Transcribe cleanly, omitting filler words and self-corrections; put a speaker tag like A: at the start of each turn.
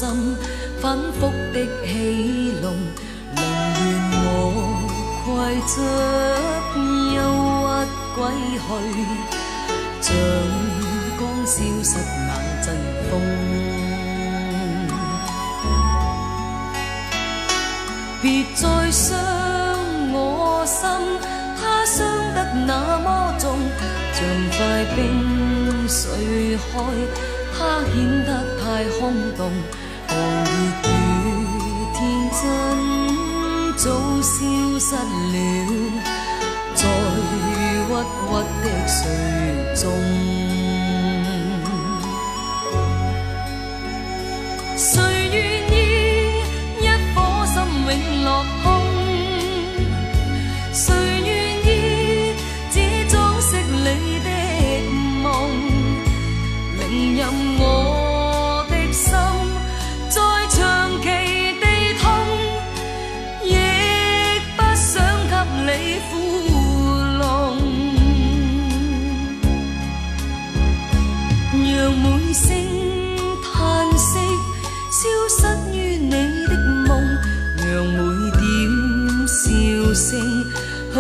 A: 心反覆的戲弄，寧願我攜着憂鬱歸去，像剛消失那陣風。別再傷我心，它傷得那麼重，像塊冰碎開，它顯得太空洞。狂熱與天真早消失了，在鬱鬱的水中。誰願意一顆心永落空？誰願意只裝飾你的夢？寧任我的心再長期地痛，亦不想給你負弄。讓每聲嘆息消失於你的夢，讓每點笑聲響